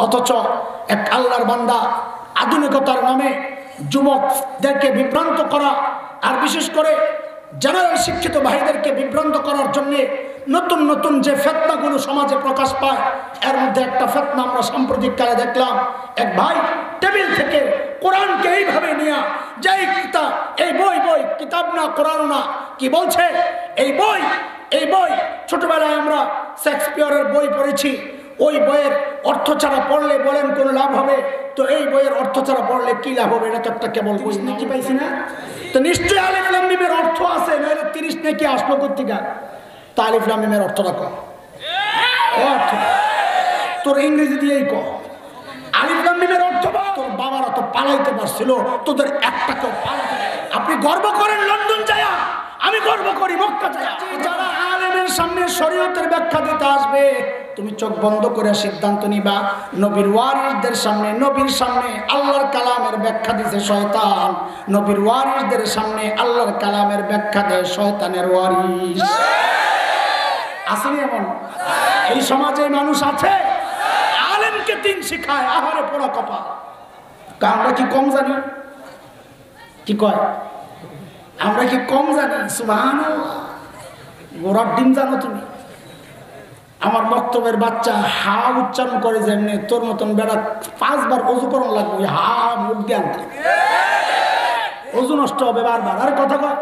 অথচ এক আল্লাহর বান্দা আধুনিকতার নামে যুবকদেরকে বিভ্রান্ত করা, আর বিশেষ করে জেনারেল শিক্ষিত ভাইদেরকে বিভ্রান্ত করার জন্য নতুন নতুন যে ফিতনাগুলো সমাজে প্রকাশ পায়, এর মধ্যে একটা ফিতনা আমরা সাম্প্রতিককালে দেখলাম। এক ভাই টেবিল থেকে কোরআনকে এইভাবে নিয়ে যেই কিতাব, এই বই কিতাব না, কোরআন না, কি বলছে এই বই ছোটবেলায় আমরা শেক্সপিয়ারের বই পড়েছি, ওই বইয়ের অর্থ ছাড়া পড়লে বলেন কোনো লাভ হবে? তো এই বইয়ের অর্থ ছাড়া পড়লে কি লাভ হবে? এটা তো একটা কেবল বই, নাকি পাইছি না? তো নিশ্চয়ই আলিফ লাম মিমের অর্থ আছে, নাহলে 30 নাকি আসলো কোত্থেকে? তা আলিফ লাম মিমের অর্থ রাখো, অর্থ তোর ইংরেজি দিয়েই কর। আলিফ লাম মিমের অর্থ তোর বাবারা তো পালাইতে পারছিল, তোদের একটা কেউ পালাতে। আপনি গর্ব করেন লন্ডন যায়, আমি গর্ব করি মক্কা যায়। যারা আলেমের সামনে শরীয়তের ব্যাখ্যা দিতে আসবে, তুমি চোখ বন্ধ করে সিদ্ধান্ত নিবা নবীর ওয়ারিসদের সামনে, নবীর সামনে আল্লাহর কালামের ব্যাখ্যা দিছে শয়তান, নবীর ওয়ারিসদের সামনে আল্লাহর কালামের ব্যাখ্যা দেয় শয়তানের ওয়ারিস। আসেনি এমন? এই সমাজে মানুষ আছে আলেমকে দিন শিখায়, আহারে পোড়া কপা। আমরা কি কম জানি? কি কয় আমরা কি কম জানি? সুবহানাল্লাহ, গোড়ার ডিম জানো তুমি? আমার বক্তব্যের বাচ্চা হা উচ্চারণ করে যেমনি, তোর মতন বেড়া 5 বার অজু করণ লাগবে, হা মুখ দিয়ে আনতে অজু নষ্ট হবে বারবার। আরে কথা কয়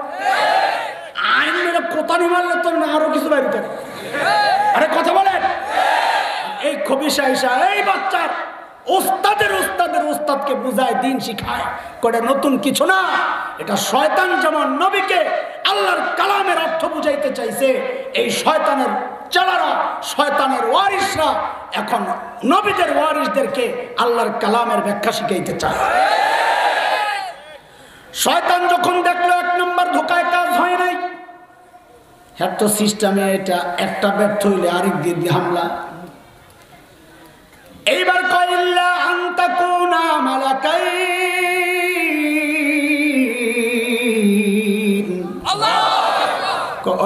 আইন মেরে কোতানি মারলে তোর না আরো কিছু বাইরে। আরে কথা বলেন। এই খবিসা ঈশা এই বাচ্চার ওস্তাদকে বুঝায়, দিন শিখায়, করে নতুন কিছু না, এটা শয়তান যেমন নবীকে আল্লাহর কালামের অর্থ বুঝাইতে চাইছে, এই শয়তানের চেলারা, শয়তানের ওয়ারিসরা এখন নবীদের ওয়ারিসদেরকে আল্লাহর কালামের ব্যাখ্যা শিখাইতে চায়। শয়তান যখন দেখলো 1 নম্বর ধোকায় কাজ হয় নাই, এত সিস্টেমে এটা একটা ব্যর্থ হইলে আরেক দিয়ে হামলা। এইবার কইল্লা আনতাকুনা মালাকাইন,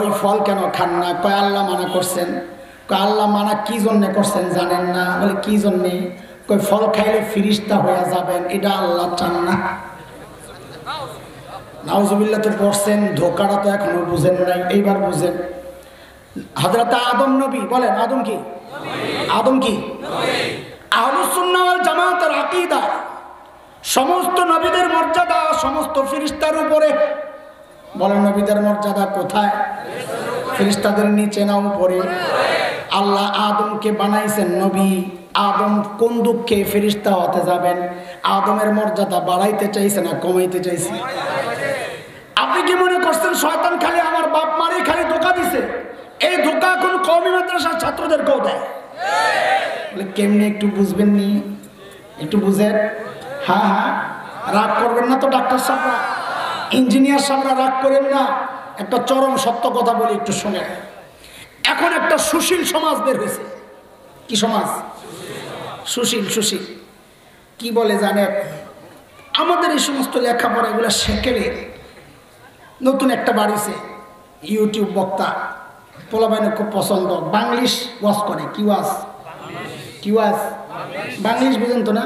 ওই ফল কেন খান না? কয় আল্লাহ মানা করছেন। কয় আল্লাহ মানা কি জন্য করছেন জানেন না? বলে কি জন্যে? কয় ফল খাইলে ফিরিস্তা হয়ে যাবেন, এটা আল্লাহ চান না। নাউজুবিল্লাহ তো পড়ছেন, ধোকাটা তো এখনো বুঝেন নাই, এইবার বুঝেন। হযরত আদম নবী, বলেন আদম কি? আদম কি? আহলুস সুন্নাহ ওয়াল জামাতের আকীদা, সমস্ত নবীদের মর্যাদা সমস্ত ফেরেশতার উপরে। বলেন নবীদের মর্যাদা কোথায়? ফেরেশতাদের নিচে না উপরে? আল্লাহ আদমকে বানাইছেন নবী, আদম কোন দুঃখে ফেরেশতা হতে যাবেন? আদমের মর্যাদা বাড়াইতে চাইছে না কমাইতে চাইছে? আপনি কি মনে করছেন শয়তান খালি আমার বাপ মারে খালি ধোঁকা দিছে? এই ধোঁকা কোন কওমি মাদ্রাসার ছাত্রদেরকেও দেয়। কেমনি একটু বুঝবেন নি? একটু বুঝেন। হ্যাঁ, রাগ করবেন না তো ডাক্তার সাহেবরা, ইঞ্জিনিয়ার সাহেবরা, রাগ করেন না। একটা চরম সত্য কথা বলি, একটু শুনে। এখন একটা সুশীল সমাজ বের হয়েছে। কি সমাজ? সুশীল। কি বলে জানেন? আমাদের এই সমস্ত লেখাপড়া এগুলো শেখেলে নতুন একটা বাড়িছে ইউটিউব বক্তা, পোলাবাইনের খুব পছন্দ, বাংলিশ ওয়াজ করে। কি ওয়াজ? বাংলিশ বুঝেন তো না?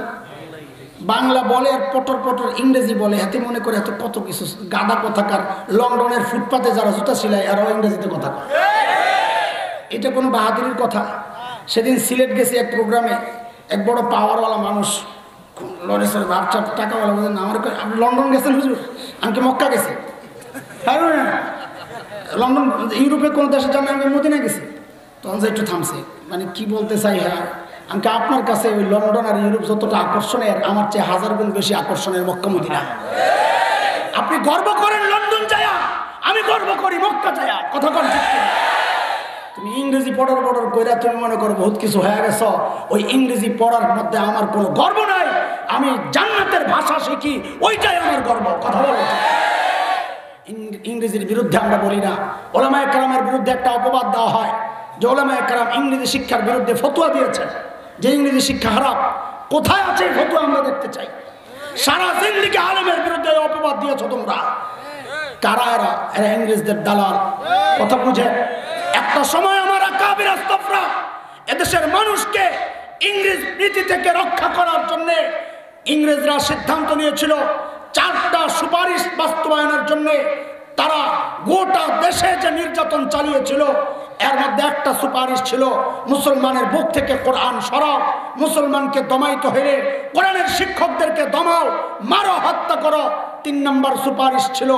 বাংলা বলে আর পটর ইংরেজি বলে, হাতে মনে করে এত কত কিছু গাদা কথাকার। লন্ডনের ফুটপাতে যারা জুতা সিলায় আরও ইংরেজিতে কথা কয়। এটা কোনো বাহাদুরির কথা? সেদিন সিলেট গেছি এক প্রোগ্রামে, এক বড় পাওয়ারওয়ালা মানুষ, লরেন্সের ভাবটা টাকাওয়ালা, বলেন আমার, আপনি লন্ডন গেছেন হুজুর? আমি কি মক্কা গেছি? হ্যাঁ, লন্ডন ইউরোপে কোন দেশে যান? আমি মদিনা গেছি। তখন যে একটু থামছে, মানে কি বলতে চাই? হ্যাঁ, আমি আপনার কাছে ওই লন্ডন আর ইউরোপ যতটা আকর্ষণের, আমার চেয়ে 1000 গুণ বেশি আকর্ষণের মক্কা মদিনা। আপনি গর্ব করেন লন্ডন যায়, আমি গর্ব করি মক্কা যায়। কথা কন ঠিক? তুমি ইংরেজি পড়ার কইরা তুমি মনে করো বহুত কিছু হয়ে গেছ। ওই ইংরেজি পড়ার মধ্যে আমার কোনো গর্ব নাই। আমি জান্নাতের ভাষা শিখি, ওইটাই আমার গর্ব। কথা বলো। ইংরেজির বিরুদ্ধে আমরা বলি না। ওলামায়ে কেরামের বিরুদ্ধে একটা অপবাদ দেওয়া হয় যে ওলামায়ে কেরাম ইংরেজি শিক্ষার বিরুদ্ধে ফতোয়া দিয়েছেন যে ইংরেজি শিক্ষা হারাম। কোথায় আছে এই ফতোয়া? আমরা দেখতে চাই। সারা জিন্দেগি আলেমের বিরুদ্ধে অপবাদ দিয়েছ তোমরা। কারা এরা? এরা ইংরেজদের দালাল। কথা বুঝে? একটা সময় আমার আকাবির আস্তাফরা এদেশের মানুষকে ইংরেজ নীতি থেকে রক্ষা করার জন্য ইংরেজরা সিদ্ধান্ত নিয়েছিল 4টা সুপারিশ বাস্তবায়নের জন্য। তারা গোটা দেশে যে নির্যাতন চালিয়েছিল এর মধ্যে একটা সুপারিশ ছিল মুসলমানের বুক থেকে কোরআন সরাও, মুসলমানকে দমাইতে হলে কোরআনের শিক্ষকদেরকে দমাও, মারো, হত্যা করো। 3 নম্বর সুপারিশ ছিল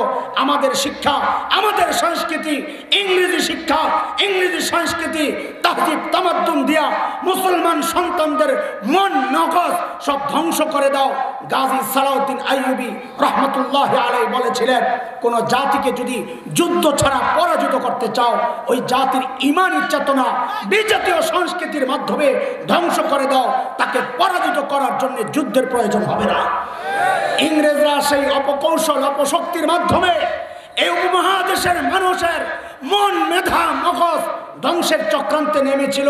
আমাদের শিক্ষা, আমাদের সংস্কৃতি, ইংরেজি শিক্ষা, ইংরেজি সংস্কৃতি, তাহজিব তামাদ্দুন দিয়া মুসলমান সন্তানদের মন নগজ সব ধ্বংস করে দাও। গাজী সালাউদ্দিন আইয়ুবী রহমতুল্লাহি আলাইহি বলেছিলেন, কোন জাতিকে যদি যুদ্ধ ছাড়া পরাজিত করতে চাও, ওই জাতির ঈমানী চেতনা বিজাতীয় সংস্কৃতির মাধ্যমে ধ্বংস করে দাও, তাকে পরাজিত করার জন্য যুদ্ধের প্রয়োজন হবে না। ইংরেজরা সেই অপকৌশল অপশক্তির মাধ্যমে এই উপমহাদেশের মানুষের মন মেধা মগজ ধ্বংসের চক্রান্তে নেমেছিল।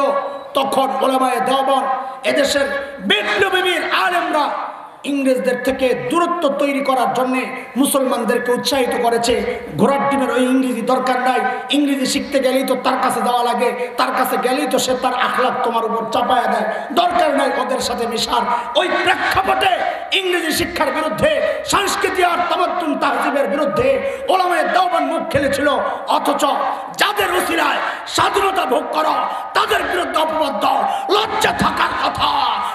তখন ওলামায়ে দেওবন্দ এদেশের বিপ্লবীর আলেমরা ইংরেজদের থেকে দূরত্ব তৈরি করার জন্য মুসলমানদেরকে উৎসাহিত করেছে। ঘোড়ার ডিমের ওই ইংরেজি দরকার নাই, ইংরেজি শিখতে গেলেই তো তার কাছে যাওয়া লাগে, তার কাছে গেলেই তো সে তার আখলাক তোমার উপর চাপায়া দেয়, দরকার নাই ওদের সাথে মিশার। ওই প্রেক্ষাপটে ইংরেজি শিক্ষার বিরুদ্ধে, সংস্কৃতি আর তামাদ্দুন তাহজিবের বিরুদ্ধে ওলামায়ে দেওবন্দ মুখ খেলেছিল। অথচ যাদের উসিলায় স্বাধীনতা ভোগ করো তাদের বিরুদ্ধে অপবাদ দাও, লজ্জা থাকার কথা,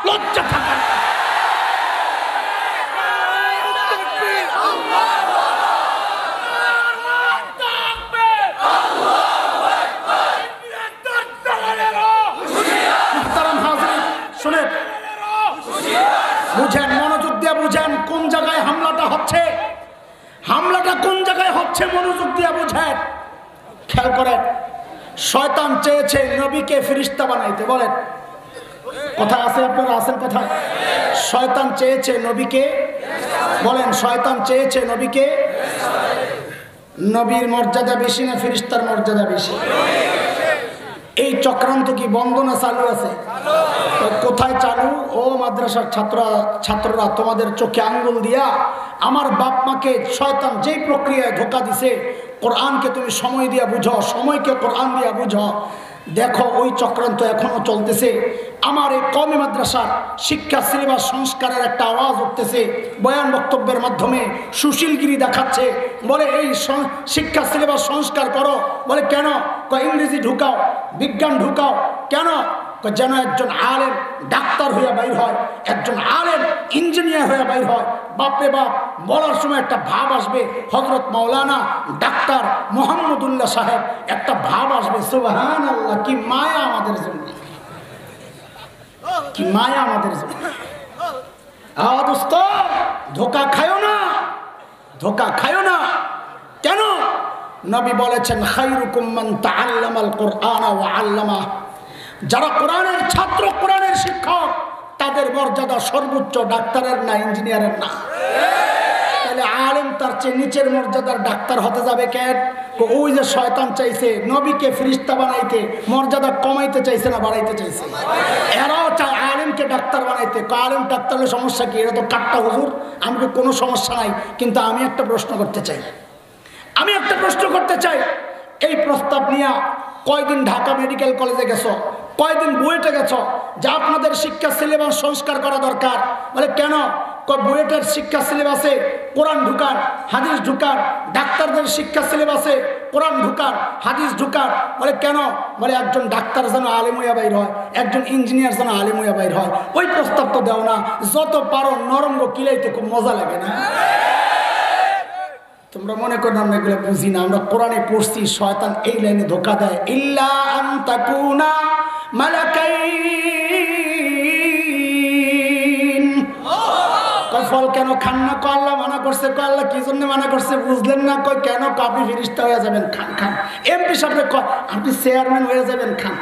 লজ্জা থাকার কথা। বুঝেন, মনোযোগ দিয়ে বুঝেন কোন জায়গায় হামলাটা হচ্ছে, হামলাটা কোন জায়গায় হচ্ছে মনোযোগ দিয়ে বুঝেন। খেয়াল করেন, শয়তান চেয়েছে নবীকে ফেরেশতা বানাইতে। বলেন কথা আছে, আপনারা আছেন কোথায়? শয়তান চেয়েছে নবীকে, বলেন শয়তান চেয়েছে নবীকে। নবীর মর্যাদা বেশি না ফেরেশতার মর্যাদা বেশি? এই চক্রান্ত কি বন্ধ না চালু আছে? কোথায় চালু? ও মাদ্রাসার ছাত্ররা, তোমাদের চোখে আঙ্গুল দিয়া আমার বাপ মাকে শয়তান যেই প্রক্রিয়ায় ধোঁকা দিছে, কোরআনকে তুমি সময় দিয়া বুঝো, সময়কে কোরআন দিয়া বুঝো। দেখো ওই চক্রান্ত এখনো চলতেছে। আমার এই কওমি মাদ্রাসার শিক্ষা সিলেবাস সংস্কারের একটা আওয়াজ উঠতেছে, বয়ান বক্তব্যের মাধ্যমে সুশীলগিরি দেখাচ্ছে, বলে এই শিক্ষা সিলেবাস সংস্কার করো। বলে কেন? ইংরেজি ঢুকাও, বিজ্ঞান ঢুকাও। কেন? যেন একজন আলেম ডাক্তার হইয়া বাইর হয়, একজন আলেম ইঞ্জিনিয়ার হইয়া বাইর হয়। বাপরে বাপ, বলার সময় একটা ভাব আসবে, হযরত মাওলানা ডাক্তার মোহাম্মদুল্লাহ সাহেব, একটা ভাব আসবে। সুবহানাল্লাহ, কি মায়া আমাদের জন্য, কি মায়া আমাদের জন্য। দোস্ত, ধোঁকা খায়ো না, ধোঁকা খায়ো না। কেন? নবী বলেছেন, খায়রুকুম মান তাআল্লামাল কুরআনা ওয়া আল্লামা। যারা কোরআনের ছাত্র, কোরআনের শিক্ষক, তাদের মর্যাদা সর্বোচ্চ, ডাক্তারের না, ইঞ্জিনিয়ারের না। তাহলে আলেম তার চেয়ে নিচের মর্যাদার ডাক্তার হতে যাবে কেন? ওই যে শয়তান চাইছে নবীকে ফেরেশতা বানাইতে, মর্যাদা কমাইতে চাইছে না বাড়াইতে চাইছে? এরাও চায় আলেমকে ডাক্তার বানাইতে। আলেম ডাক্তার হলে সমস্যা কি? এটা তো কাট্টা হুজুর, আমাকে কোনো সমস্যা নাই। কিন্তু আমি একটা প্রশ্ন করতে চাই, আমি একটা প্রশ্ন করতে চাই। এই প্রস্তাব নিয়ে কয়দিন ঢাকা মেডিকেল কলেজে গেছো, কয়দিন বুয়েটে গেছো যে আপনাদের শিক্ষা সিলেবাস সংস্কার করা দরকার? বলে কেন? বুয়েটের শিক্ষা সিলেবাসে কোরআন ঢুকান, হাদিস ঢুকান, ডাক্তারদের শিক্ষা সিলেবাসে কোরআন ঢুকান, হাদিস ঢুকান। বলে কেন? বলে একজন ডাক্তার যেন আলেম হইয়া বাইর হয়, একজন ইঞ্জিনিয়ার যেন আলেম হইয়া বাইর হয়। ওই প্রস্তাব তো দেও না, যত পারো নরঙ্গ কিলাইতে খুব মজা লাগে না? তোমরা মনে করো আমরা এগুলো বুঝি না, আমরা কোরআনে পড়ছি শয়তান এই লাইনে ধোঁকা দেয়, ইল্লা আন তাকুনা মালাকাইন। কয় ফল কেন খান না? কয় আল্লাহ মানা করছে। কয় আল্লাহ কি জন্য মানা করছে বুঝলেন না? কয় কেন? আপনি ফেরেশতা হয়ে যাবেন, খান খান। এমপি সাহেব কয় আপনি চেয়ারম্যান হয়ে যাবেন, খান।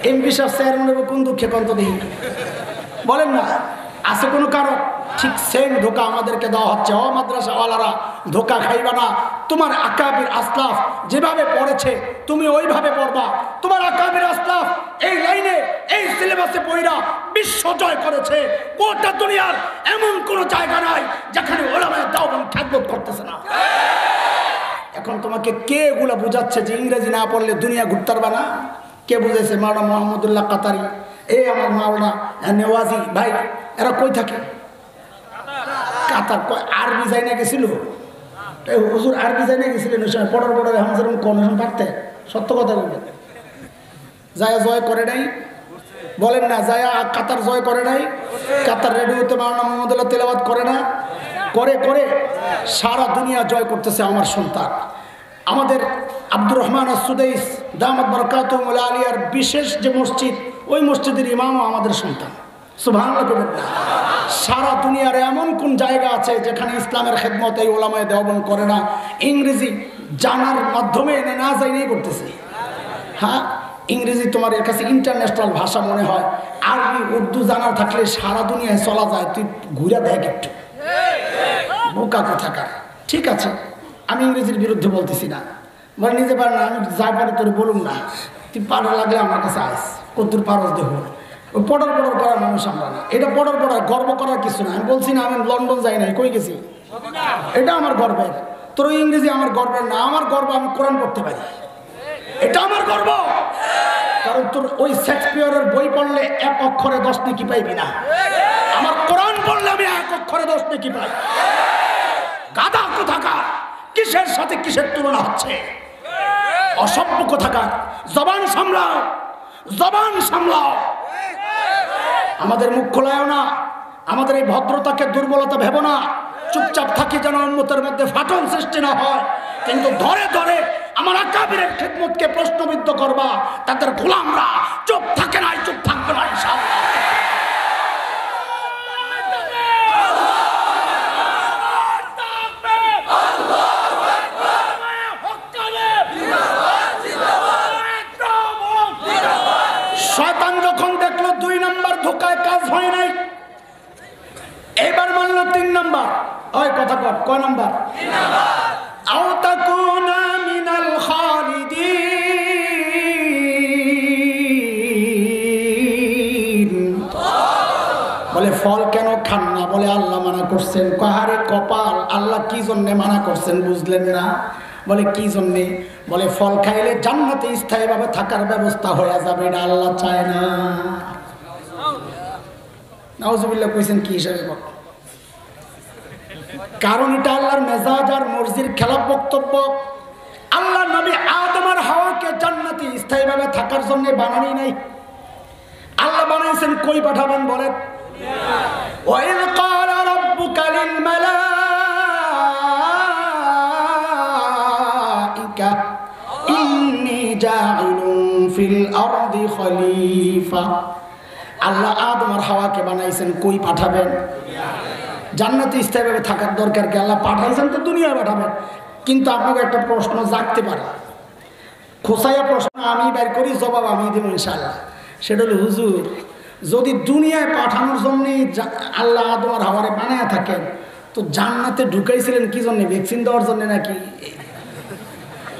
এমপি সাহেব চেয়ারম্যান হবে কোন দুঃখে কন্ত দিন বলেন না? আছে কোনো কারণ? ঠিক সেম ধোঁকা আমাদেরকে দেওয়া হচ্ছে। ও মাদ্রাসাওয়ালারা, ধোঁকা খাইবা না। তোমার আকাবির আসলাফ যেভাবে পড়েছে তুমি ওইভাবে পড়বা। তোমার আকাবির আসলাফ এই লাইনে, এই সিলেবাসে পড়া বিশ্ব জয় করেছে। গোটা দুনিয়ার এমন কোনো জায়গা নাই যেখানে ওলামায়ে দেওবন্দ খ্যাতবোধ করতেছে না। এখন তোমাকে কে এগুলা বুঝাচ্ছে যে ইংরেজি না পড়লে দুনিয়া ঘুরতে পারবা না? কে বুঝেছে? মাওলানা মোহাম্মদুল্লাহ কাতারি, এই আমার মাওলানা নেওয়াজি ভাই, এরা কই থাকে? কাতার। আরবি যাই না গেছিল? হুজুর আরবি যাই না গেছিলেন ওই সময়? পড়ার পড়ার এখন যেরকম কনশন পারতে, সত্য কথা বলবেন। যায়া জয় করে নাই? বলেন না, যায়া কাতার জয় করে নাই? কাতার রেডিওতে মাওলানা মোহাম্মদুল্লাহ তেলাওয়াত করে না? করে করে সারা দুনিয়া জয় করতেছে আমার সন্তান। আমাদের আব্দুর রহমান আস-সুদাইস দামাত বারাকাতুহুল আলিয়ার বিশেষ যে মসজিদ, ওই মসজিদের ইমামও আমাদের সন্তান। সুবহানাল্লাহ বলেন না? সারা দুনিয়ার এমন কোন জায়গা আছে যেখানে ইসলামের খেদমত এই ওলামায়ে দেওবন্দ করে না? ইংরেজি জানার মাধ্যমে এনে না যাইলেই করতেছে। হ্যাঁ, ইংরেজি তোমার এর কাছে ইন্টারন্যাশনাল ভাষা মনে হয়, আরবি উর্দু জানা থাকলে সারা দুনিয়ায় চলা যায়। তুই ঘুরে দেখ একটু, বোকা কোথাকার। ঠিক আছে, আমি ইংরেজির বিরুদ্ধে বলতেছি না, বলে নিজে পার না, আমি যা পারি তোর বলুন না, তুই পাড়া লাগলে আমার কাছে আইস, কদ্দুর পারস দেহ। ওই পড়ার করার মানুষ আমরা না। এটা পড়ার গর্ব করার কিছু না। আমি বলছি না আমি লন্ডন যাই নাই, কই গেছি, এটা আমার গর্বের। তোর ওই ইংরেজি আমার গর্বের না, আমার গর্ব আমি কোরআন পড়তে পারি, এটা আমার গর্ব। কারণ তোর ওই শেক্সপিয়রের বই পড়লে 1 অক্ষরে 10 নেকি পাইবি না, আমার কোরআন পড়লে আমি 1 অক্ষরে 10 নেকি পাই। গাধা কোথাকার, কিসের সাথে কিসের তুলনা হচ্ছে? অসভ্য কোথাকার। জবান সামলাও, জবান সামলাও। আমাদের মুখ খোলায়ও না, আমাদের এই ভদ্রতাকে দুর্বলতা ভেবো না। চুপচাপ থাকি যেন উম্মতের মধ্যে ফাটল সৃষ্টি না হয়। কিন্তু ধরে ধরে আমার আকাবিরের খেদমতকে প্রশ্নবিদ্ধ করবা, তাদের গোলামরা চুপ থাকে না, চুপ থাকবে না ইনশাআল্লাহ। শয়তান যখন দেখলো 2 নাম্বার ধোকায় কাজ হয় নাই, এবার মানলো 3 নাম্বার। ওই কথা কর, কয় নাম্বার? 3 নাম্বার। আও তাকুনা মিনাল খালিদিন। বলে ফল কেন খান না? বলে আল্লাহ মানা করছেন। কাহারে কপাল, আল্লাহ কি জন্য মানা করছেন বুঝলেন না? বলে কি জন্যে? বলে ফল খাইলে জান্নাতে স্থায়ীভাবে থাকার ব্যবস্থা হয়ে যাবে, এটা আল্লাহ চায় না। নাউজুবিল্লাহ কইছেন কি হিসাবে? কারণ এটা আল্লাহর মেজাজ আর মর্জির খেলাফ বক্তব্য। আল্লাহ নবী আদম আর হাওয়াকে জান্নাতে স্থায়ীভাবে থাকার জন্য বানানি নাই। আল্লাহ বানাইছেন কই পাঠাবেন বলেন? ওয়াইল ক্বালা রাব্বুকা লিল মালাইকা ইন্নী জাইলুন ফিল আরদি খলিফা। আল্লাহ আদম আর হাওয়াকে বানাইছেন কই পাঠাবেন? জান্নাতে স্থায়ীভাবে থাকার দরকার কি? আল্লাহ পাঠাইছেন তো দুনিয়ায় পাঠাবেন। কিন্তু আপনাকে একটা প্রশ্ন জাগতে পারে, খোসাইয়া প্রশ্ন আমি বের করি, জবাব আমি দেব ইনশাআল্লাহ। সেটা হলো, হুজুর যদি দুনিয়ায় পাঠানোর জন্যে আল্লাহ আদম আর হাওয়ারে বানায়া থাকেন, তো জান্নাতে ঢুকাইছিলেন কি জন্যে? ভ্যাকসিন দেওয়ার জন্য নাকি?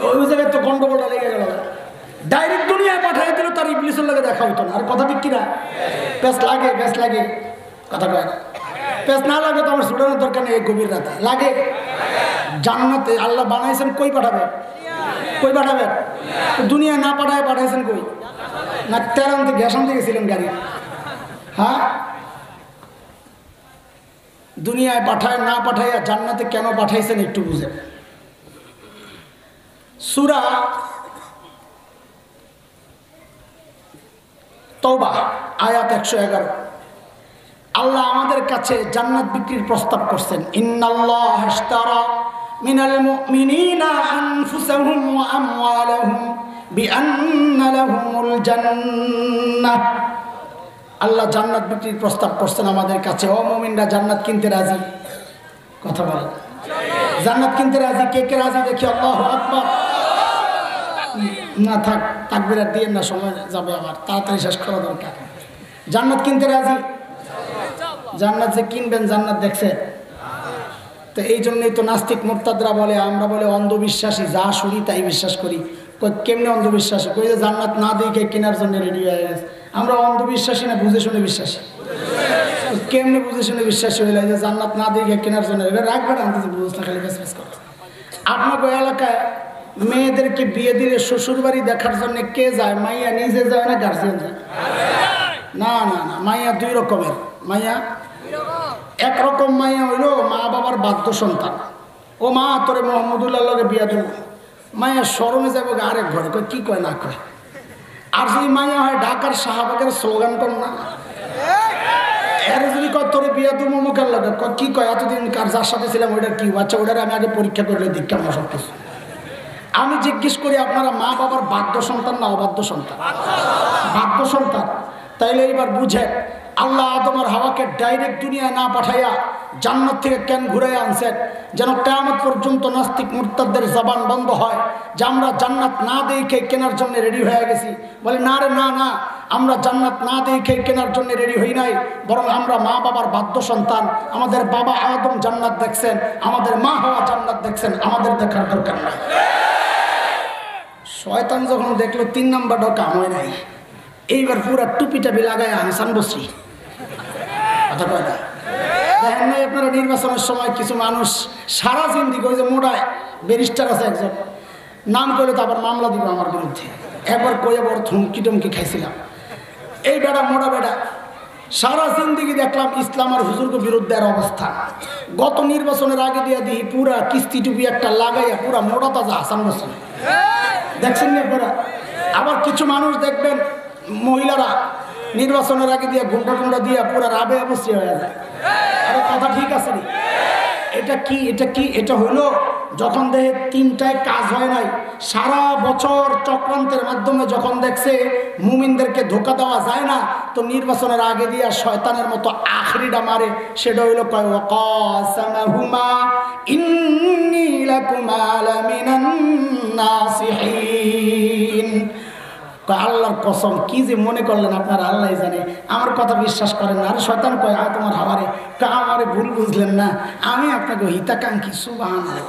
ওই জায়গায় তো গন্ডগোলটা লেগে গেল। ডাইরেক্ট দুনিয়ায় পাঠাই দিল, তার ইবলিসের লাগে দেখা হইতো না। আর কথা ঠিক কিনা? প্যাস লাগে, প্যাস লাগে, কথা কয় না। পেঁচ না লাগে তো আমার ছুটানোর দরকার নেই, গভীর রাতে লাগে। জান্নাতে আল্লাহ বানাইছেন কই পাঠাবেন? কই পাঠাবেন? দুনিয়ায় না পাঠায় পাঠাইছেন কই? না তেরান থেকে গ্যাস আনতে গেছিলেন গাড়ি? হ্যাঁ, দুনিয়ায় পাঠায় না পাঠাইয়া জান্নাতে কেন পাঠাইছেন একটু বুঝেন। সূরা তওবা আয়াত 111। আল্লাহ আমাদের কাছে জান্নাত বিক্রির প্রস্তাব করছেন। ইন্নাল্লাহা ইশতারা মিনাল মুমিনিনা আনফুসাহুম ওয়া আমওয়ালাহুম বিআন্না লাহুমুল জান্নাহ। আল্লাহ জান্নাত বিক্রির প্রস্তাব করছেন আমাদের কাছে। ও মুমিনরা জান্নাত কিনতে রাজি? কথা বলেন, জান্নাত কিনতে রাজি? কে কে রাজি দেখি আল্লাহু আকবার। না থাক, তাকবীর আর দিয়েন না, সময় যাবে, আবার তাড়াতাড়ি শেষ করা দরকার। জান্নাত কিনতে রাজি? জান্নাত যে কিনবেন, জান্নাত দেখছে তো? এই জন্যই তো নাস্তিক মুরতাদরা বলে, আমরা বলে অন্ধবিশ্বাসী, যা শুনি তাই বিশ্বাস করি। কেমনে অন্ধবিশ্বাসী? কই যে জান্নাত না দেখে কেনার জন্য রেডি হয়ে গেছে। আমরা অন্ধবিশ্বাসী না বুঝে শুনে বিশ্বাসী? কেমনে বুঝে শুনে বিশ্বাসী হইলে যে জান্নাত না দেখে কেনার জন্য? রাখবেন আমি বুঝতে খালি বেশ করে। আপনার ওই এলাকায় মেয়েদেরকে বিয়ে দিলে শ্বশুর বাড়ি দেখার জন্য কে যায়? মাইয়া নিজে যায় না গার্জিয়ান যায়? না না না, মাইয়া দুই রকমের। মাইয়া একরকম মাইয়া হইলো মা বাবার বাধ্য সন্তান। ও মা তোরে মোহাম্মদুল্লাহ লগে বিয়া দেব, মাইয়া শরমে যাবে আরেক ঘরে, কয় কি কয় না কয়। আর যদি মাইয়া হয় ঢাকার শাহবাগের স্লোগান কর না, এর যদি কয় তোরে বিয়া দেব মুখের লগে, কি কয় এতদিন কার যার সাথে ছিলাম ওইটা কি? আচ্ছা ওইটার আমি আগে পরীক্ষা করলে দেখি আমার সব কিছু। আমি জিজ্ঞেস করি আপনারা মা বাবার বাধ্য সন্তান না অবাধ্য সন্তান? বাধ্য সন্তান। তাইলে এবার বুঝেন আল্লাহ আদম আর হাওয়াকে ডাইরেক্ট দুনিয়ায় না পাঠাইয়া জান্নাত থেকে কেন ঘুরাইয়া আনছেন? যেন কিয়ামত পর্যন্ত নাস্তিক মুরতাদদের জবান বন্ধ হয় যে আমরা জান্নাত না দেখে কেনার জন্য রেডি হয়ে গেছি। বলে না রে, না না, আমরা জান্নাত না দেখে কেনার জন্য রেডি হই নাই, বরং আমরা মা বাবার বাধ্য সন্তান। আমাদের বাবা আদম জান্নাত দেখছেন, আমাদের মা হাওয়া জান্নাত দেখছেন, আমাদের দেখার দরকার নাই। শয়তান যখন দেখলো 3 নাম্বারটাও কাম হয় নাই, এইবার পুরা টুপি টাপি লাগায় হাসান বসরি কথা কয় না। দেখেন নাই আপনারা নির্বাচনের সময় কিছু মানুষ সারা জিন্দিগি, ওই যে মোড়ায় ব্যারিস্টার আছে একজন, নাম করলে তো আবার মামলা দিব আমার বিরুদ্ধে, একবার কয়ে বড় থমকি টমকি খাইছিলাম। এই বেড়া মোড়া বেড়া সারা জিন্দিগি দেখলাম ইসলাম আর হুজুরকে বিরুদ্ধে আর অবস্থা। গত নির্বাচনের আগে দিয়ে দিই পুরা কিস্তি টুপি একটা লাগাইয়া পুরা মোড়া তাজা হাসান বসরি দেখছেন না আপনারা। আবার কিছু মানুষ দেখবেন মহিলারা নির্বাচনের আগে দিয়ে ঘুমটা ঘুমটা দিয়ে পুরা রাবে অবশ্যই হয়ে যায়। আরে কথা ঠিক আছে নি? এটা কি এটা কি? এটা হলো যখন দেখে 3টায় কাজ হয় নাই, সারা বছর চক্রান্তের মাধ্যমে যখন দেখছে মুমিনদেরকে ধোকা দেওয়া যায় না, তো নির্বাচনের আগে দিয়া শয়তানের মতো আখরিটা মারে। সেটা হইলো কয় ওয়াকাসামাহুমা ইন্নী লাকুমা লামিনান নাসিহিন। আল্লাহর কসম, কি যে মনে করলেন আপনারা আল্লাহ জানে, আমার কথা বিশ্বাস করেন না। আর শয়তান কয় তোমার হাওয়ারে, আমারে ভুল বুঝলেন না, আমি আপনাকে হিতাকাঙ্ক্ষী। সুবহানাল্লাহ।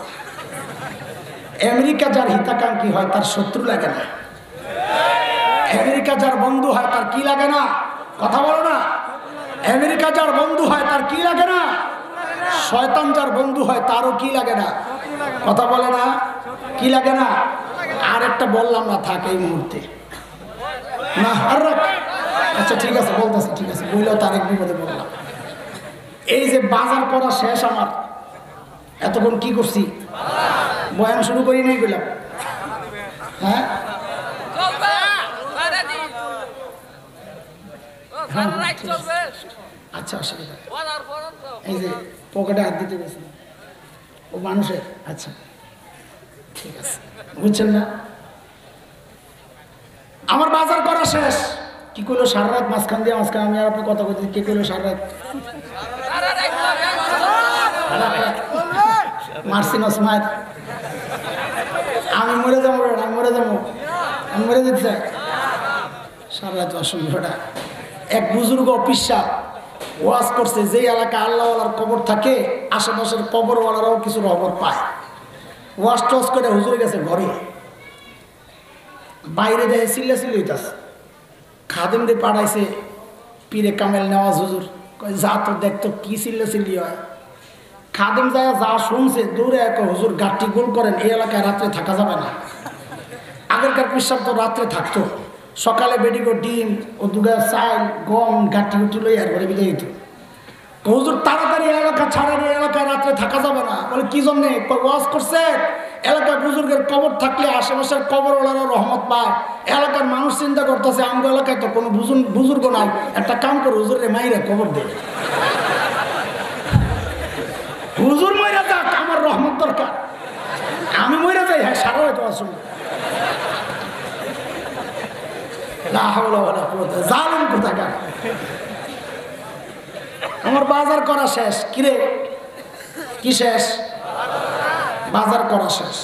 আমেরিকা যার হিতাকাঙ্ক্ষী হয় তার শত্রু লাগে না, আমেরিকা যার বন্ধু হয় তার কি লাগে না? কথা বলো না। আমেরিকা যার বন্ধু হয় তার কি লাগে না? শয়তান যার বন্ধু হয় তারও কি লাগে না? কথা বলে না, কি লাগে না? আর একটা বললাম না, থাক এই মুহূর্তে না। আর আচ্ছা ঠিক আছে বলতেছে, ঠিক আছে বললেও তার এক বিপদে বললাম। এই যে বাজার করা শেষ আমার, এতক্ষণ কি করছি? বয়ান শুরু করি নাই বললাম। হ্যাঁ আচ্ছা অসুবিধা, এই যে পকেটে হাত দিতে গেছে ও মানুষের। আচ্ছা ঠিক আছে, বুঝছেন না? আমার বাজার করা শেষ। কি করলো সারা রাত মাঝখান দিয়ে মাঝখান আমি আর আপনি কথা বলছি, কে করলো সারা রাত? মারসিন ওসমান, আমি মরে যাবো, আমি মরে যাবো, আমি মরে যেতে চাই। সারা রাত অসম্ভবটা। এক বুজুর্গ অফিসা ওয়াজ করছে, যে এলাকা আল্লাহওয়ালার কবর থাকে আশেপাশের কবরওয়ালারাও কিছু খবর পায়। ওয়াশ টস করে হুজুরে গেছে ঘরে, বাইরে দেয় চিল্লা চিল্লি হইতাছে। খাদেম দিয়ে পাঠাইছে পীরে কামেল নেওয়াজ হুজুর, যা তো দেখতো কি চিল্লা চিল্লি হয়। খাদেম যায় যা শুনছে দৌড়ে এক হুজুর গাঠটি গোল করেন, এই এলাকায় রাত্রে থাকা যাবে না। আগেরকার পিসাব তো রাত্রে থাকতো, সকালে বেডিগো ডিম ও দুগা চাল গম গাঠি গুটি লই আর ঘরে বিলে দিত। হুজুর তাড়াতাড়ি এলাকা ছাড়েন, এই এলাকায় রাত্রে থাকা যাবে না। বলে কি জন্যে? ওয়াজ করছে এলাকায় বুজুর্গের কবর থাকলে আশেপাশের কবরওয়ালারা রহমত পায়। এলাকার মানুষ চিন্তা করতেছে আমার এলাকায় তো কোনো বুজুর্গ নাই, একটা কাম করে হুজুরের মাইরে কবর দেবে। হুজুর মইরা যাক, আমার রহমত দরকার, আমি মইরা যাই। হ্যাঁ সারা হয়তো আসুন জালেম কোথাকার। আমার বাজার করা শেষ। কিরে কি শেষ? বাজার করা শেষ।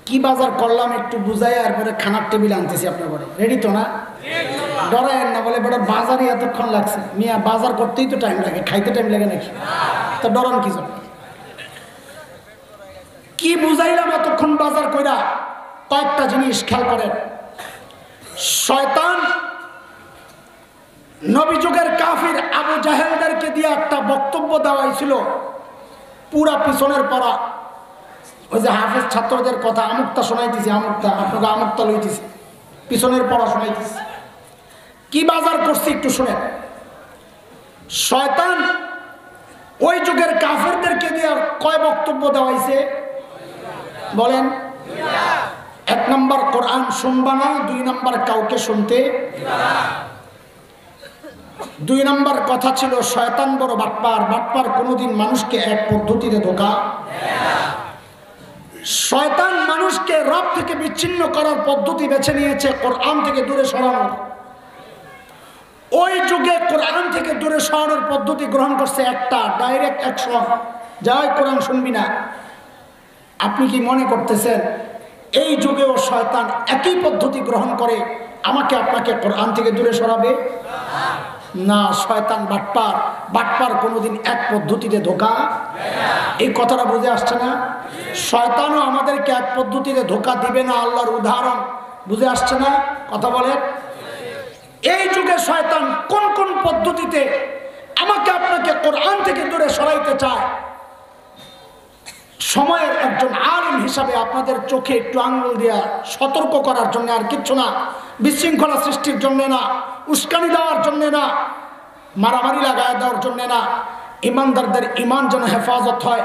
কি বাজার করলাম একটু বুঝাই, আর পরে খানার টেবিল আনতেছি আপনার ঘরে। রেডি তো না? ডরায়েন না, বলে বেটার বাজারই এতক্ষণ লাগছে। মিয়া বাজার করতেই তো টাইম লাগে, খাইতে টাইম লাগে নাকি? তো ডরান কি জন্য? কি বুঝাইলাম এতক্ষণ বাজার কইরা? কয়েকটা জিনিস খেয়াল করেন। শয়তান নবী যুগের কাফির আবু জাহেলদেরকে দিয়ে একটা বক্তব্য দেওয়াইছিল, পুরা পিছনের পড়া। ওই যে হাফেজ ছাত্রদের কথা আমুকটা শোনাইতেছি, আমুকটা আপনাকে আমুকটা লইতেছি, পিছনের পড়া শোনাইতেছি। কি বাজার করছি একটু শুনেন। শয়তান ওই যুগের কাফেরদেরকে দিয়ে কয় বক্তব্য দেওয়া হয়েছে বলেন? 1 নম্বর কোরআন শুনবা না, 2 নম্বর কাউকে শুনতে। 2 নম্বর কথা ছিল শয়তান বড় বাটপার, বাটপার কোনোদিন মানুষকে এক পদ্ধতিতে ধোঁকা। শয়তান মানুষকে রব থেকে বিচ্ছিন্ন করার পদ্ধতি বেছে নিয়েছে কোরআন থেকে দূরে সরানোর। ওই যুগে কোরআন থেকে দূরে সরানোর পদ্ধতি গ্রহণ করছে একটা, ডাইরেক্ট অ্যাকশন, যাই কোরআন শুনবি না। আপনি কি মনে করতেছেন এই যুগেও শয়তান একই পদ্ধতি গ্রহণ করে আমাকে আপনাকে কোরআন থেকে দূরে সরাবে? না, শয়তান বাটপার, বাটপার কোনোদিন এক পদ্ধতিতে ধোঁকা। এই কথাটা বুঝে আসছে না? শয়তানও আমাদেরকে এক পদ্ধতিতে ধোঁকা দিবে না, আল্লাহর উদাহরণ বুঝে আসছে না? কথা বলেন। এই যুগে শয়তান কোন কোন পদ্ধতিতে আমাকে আপনাকে কোরআন থেকে দূরে সরাইতে চায়, সময়ের একজন আলিম হিসাবে আপনাদের চোখে একটু আঙ্গুল দিয়া সতর্ক করার জন্য, আর কিচ্ছু না। বিশৃঙ্খলা সৃষ্টির জন্য না, উস্কানি দেওয়ার জন্য না, মারামারি লাগায় দেওয়ার জন্য না। ইমানদারদের ইমান যেন হেফাজত হয়,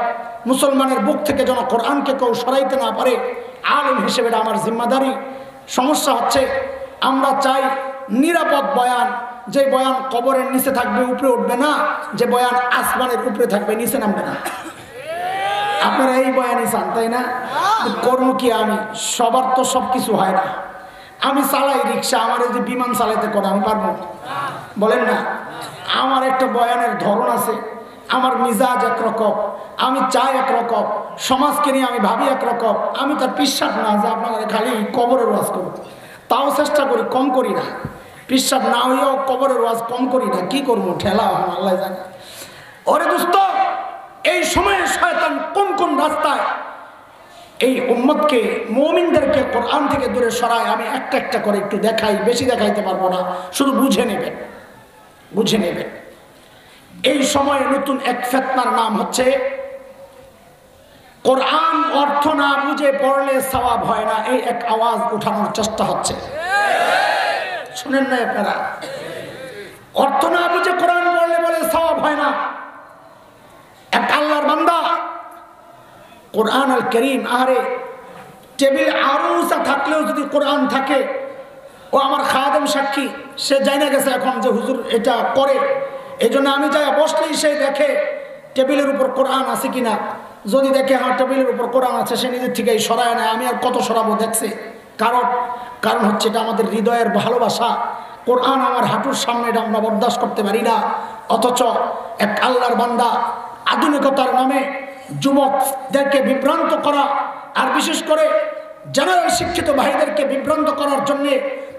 মুসলমানের বুক থেকে যেন কোরআনকে কেউ সরাইতে না পারে, আলিম হিসেবে এটা আমার জিম্মাদারি। সমস্যা হচ্ছে আমরা চাই নিরাপদ বয়ান, যে বয়ান কবরের নিচে থাকবে উপরে উঠবে না, যে বয়ান আসমানের উপরে থাকবে নিচে নামবে না। আপনারা এই বয়ানই চান, তাই না? কর্ম কি আমি, সবার তো সব কিছু হয় না। আমি চালাই রিক্সা, আমার এই যে বিমান চালাইতে করে আমি পারবো? বলেন না। আমার একটা বয়ানের ধরন আছে, আমার মিজাজ একরকম, আমি চাই একরকম, সমাজকে নিয়ে আমি ভাবি একরকম। আমি তার পিসাব না যে আপনারা খালি কবরের ওয়াজ করব, তাও চেষ্টা করি, কম করি না। পিসাব না হইয়াও কবরের ওয়াজ কম করি না। কি করবো, ঠেলা হন আল্লাহ জানে। ওরে দোস্ত, এই সময়ে শয়তান কোন কোন রাস্তায় এই উম্মতকে, মুমিনদেরকে কোরআন থেকে দূরে সরায়, আমি একটা একটা করে একটু দেখাই, বেশি দেখাইতে পারবো না, শুধু বুঝে নেবেন, বুঝে নেবেন। এই সময়ে নতুন এক ফিতনার নাম হচ্ছে কোরআন অর্থ না বুঝে পড়লে সওয়াব হয় না। এই এক আওয়াজ উঠানোর চেষ্টা হচ্ছে, শুনেন না আপনারা? অর্থ না বুঝে কোরআন পড়লে বলে সওয়াব হয় না। এক আল্লাহর বান্দা কোরআন আল করিম, আরে টেবিল আরুসা থাকলেও যদি কোরআন থাকে, ও আমার খাদেম সাক্ষী, সে যাই না গেছে এখন যে হুজুর এটা করে, এই জন্য আমি যাই বসলেই সে দেখে টেবিলের উপর কোরআন আছে কিনা। যদি দেখে আমার টেবিলের উপর কোরআন আছে, সে নিজের থেকেই সরায় না। আমি আর কত সরাবো দেখছে। কারণ হচ্ছে এটা আমাদের হৃদয়ের ভালোবাসা। কোরআন আমার হাঁটুর সামনে, এটা আমরা বরদাস্ত করতে পারি না। অথচ এক আল্লাহর বান্দা আধুনিকতার নামে যুবকদেরকে বিভ্রান্ত করা, আর বিশেষ করে জেনারেল শিক্ষিত ভাইদেরকে বিভ্রান্ত করার জন্যে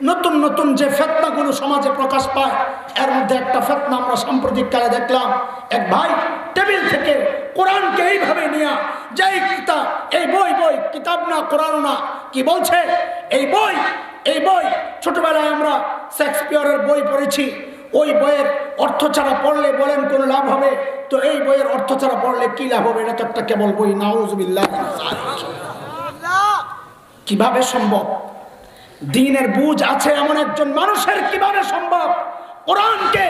নতুন নতুন যে ফিতনাগুলো সমাজে প্রকাশ পায়, এর মধ্যে একটা ফিতনা আমরা সাম্প্রতিককালে দেখলাম। এক ভাই টেবিল থেকে কোরআনকে এইভাবে নিয়ে, যেই কিতাব, এই বই কিতাব না, কোরআন না, কি বলছে এই বই ছোটবেলায় আমরা শেক্সপিয়রের বই পড়েছি, ওই বইয়ের অর্থ ছাড়া পড়লে বলেন কোনো লাভ হবে? তো এই বইয়ের অর্থ ছাড়া পড়লে কি লাভ হবে? এটা তো একটা কেবল বই। নাউজুবিল্লাহ। কিভাবে সম্ভব? দ্বীনের বুঝ আছে এমন একজন মানুষের কিভাবে সম্ভব কোরআনকে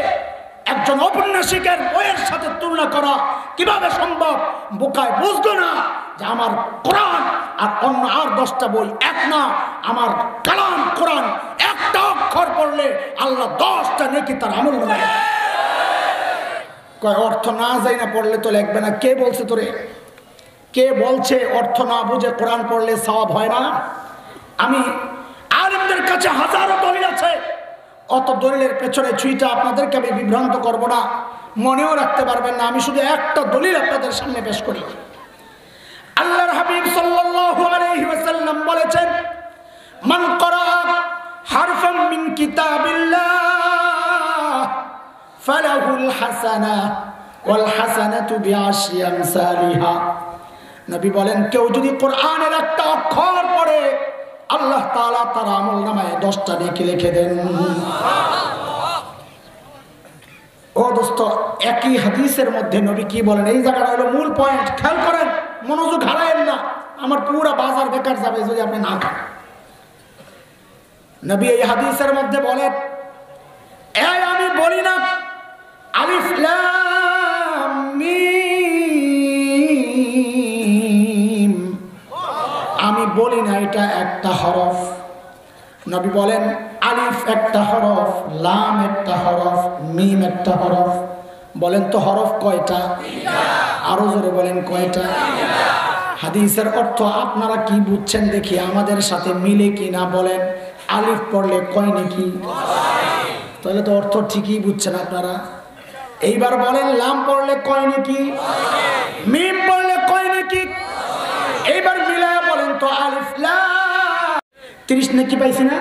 একজন ঔপন্যাসিকের বইয়ের সাথে তুলনা করা? কিভাবে সম্ভব? বোকায় বুঝলো না যে আমার কোরআন আর অন্য আর 10টা বই এক না। আমার কালাম কোরআন, একটা অক্ষর পড়লে আল্লাহ 10টা নেকি তার আমল নেয়। কয় অর্থ না যাই না পড়লে তো লিখবে না। কে বলছে তোরে? কে বলছে অর্থ না বুঝে কোরআন পড়লে সওয়াব হয় না? আমি আলেমদের কাছে হাজারো দলিল আছে, অত দলিলের পেছনে ছুঁইটা আপনাদেরকে আমি বিভ্রান্ত করব না, মনেও রাখতে পারবেন না। আমি শুধু একটা দলিল আপনাদের সামনে পেশ করি। আল্লাহর হাবিব সাল্লাল্লাহু আলাইহি ওয়াসাল্লাম বলেছেন, মান ক্বারা হারফান মিন কিতাবিল্লাহ ফালাহুল হাসানা ওয়াল হাসানাতু বিআশরি আমসালিহা। নবী বলেন, কেউ যদি কোরআনের একটা অক্ষর পড়ে, আল্লাহ তাআলা তার আমলনামায় 10টা নেকি লিখে দেন। ও দোস্ত, একই হাদিসের মধ্যে নবী কি বলেন? এই জায়গাটা হলো মূল পয়েন্ট, খেয়াল করেন, মনোযোগ হারায়েন না। আমার পুরা বাজার বেকার যাবে যদি আপনি না খান। নবী এই হাদিসের মধ্যে বলেন, এই আমি বলি না আলিফ লাম মিম, আমি বলি না এটা একটা হরফ। নবী বলেন আলিফ একটা হরফ, লাম একটা হরফ, মিম একটা হরফ। বলেন তো হরফ কয়টা? আরো জোরে বলেন কয়টা? হাদিসের অর্থ আপনারা কি বুঝছেন দেখি, আমাদের সাথে মিলে কি না বলেন। আলিফ পড়লে কয় নাকি? তাহলে তো অর্থ ঠিকই বুঝছেন আপনারা। এইবার বলেন লাম পড়লে কয় নাকি? মিম পড়লে কয় নাকি? এইবার মিলায়া বলেন তো আলিফ লাম 30 নাকি পাইছি না?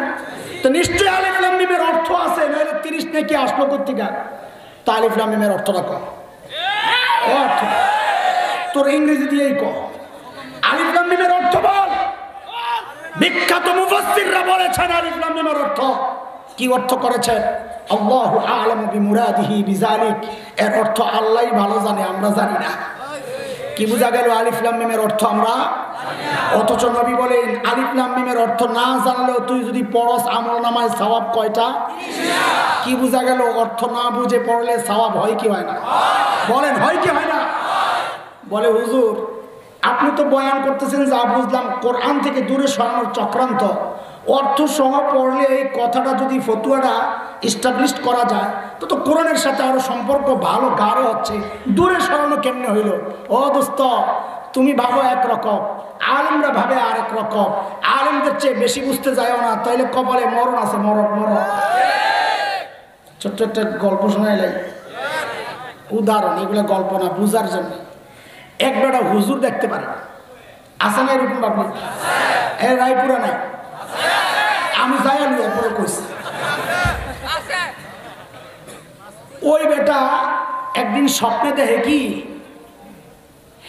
তো নিশ্চয়ই আলিফ লাম মিমের অর্থ আছে, নাহলে 30 নাকি আসলো কোত্থেকে? তো আলিফ লাম মিমের অর্থটা কম অর্থ তোর ইংরেজি দিয়েই কম। আলিফ লাম মিমের অর্থ বল। বিখ্যাত মুফাসসিররা বলেছেন আলিফ লাম মিমের অর্থ কি অর্থ করেছেন? আল্লাহু আ'লামু বিমুরাদিহি বিযালিক, এর অর্থ আল্লাহই ভালো জানে, আমরা জানি না। কি বোঝা গেল? আলিফ লাম মিমের অর্থ আমরা, অথচ নবী বলেন আলিফ লাম মিমের অর্থ না জানলেও তুই যদি পড়স আমলনামায় সওয়াব কয়টা? কি বোঝা গেল? অর্থ না বুঝে পড়লে সওয়াব হয় কি হয় না? বলেন হয় কি হয় না? বলে হুজুর আপনি তো বয়ান করতেছেন যা বুঝলাম কোরআন থেকে দূরে সরানোর চক্রান্ত, অর্থ সহ পড়লে এই কথাটা যদি ফতুয়াটা এস্টাবলিশ করা যায় তো তো কোরআনের সাথে আরো সম্পর্ক ভালো গাঢ় হচ্ছে, দূরে সরানো কেমনে হইল? ও দোস্ত তুমি ভাবো একরকম, আলেমরা ভাবে আরেক রকম। আলেমদের চেয়ে বেশি বুঝতে যায়ও না, তাইলে কপালে মরণ আছে, মরণ মরণ। ছোট্ট একটা গল্প শোনাইলাই, উদাহরণ, এগুলো গল্প না, বুঝার জন্য। এক বেটা হুজুর দেখতে পারে না, আছে না এরকম? আপনি রায়পুরা নাই, আমি যাই আমি এরপরে কইছি। ওই বেটা একদিন স্বপ্নে দেখে কি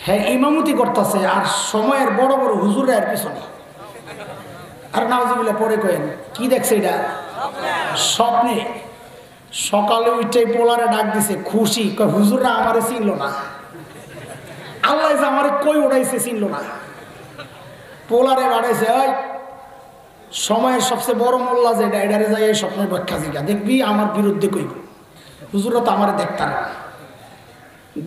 হ্যাঁ ইমামতি করতেছে আর সময়ের বড় বড় হুজুররা এর পিছনে। আর নাউজুবিল্লাহ পরে কয়েন কি দেখছে এটা? স্বপ্নে। সকালে উঠে পোলারে ডাক দিছে, খুশি, হুজুররা আমারে চিনল না, আল্লাহ যে আমারে কই উঠাইছে চিনল না। পোলারে বাড়াইছে, ওই সময়ের সবচেয়ে বড় মোল্লা যেটা, এটারে যাই এই স্বপ্নের ব্যাখ্যা জিজ্ঞা, দেখবি আমার বিরুদ্ধে কইব। হুজুররা তো আমারে দেখতাম না।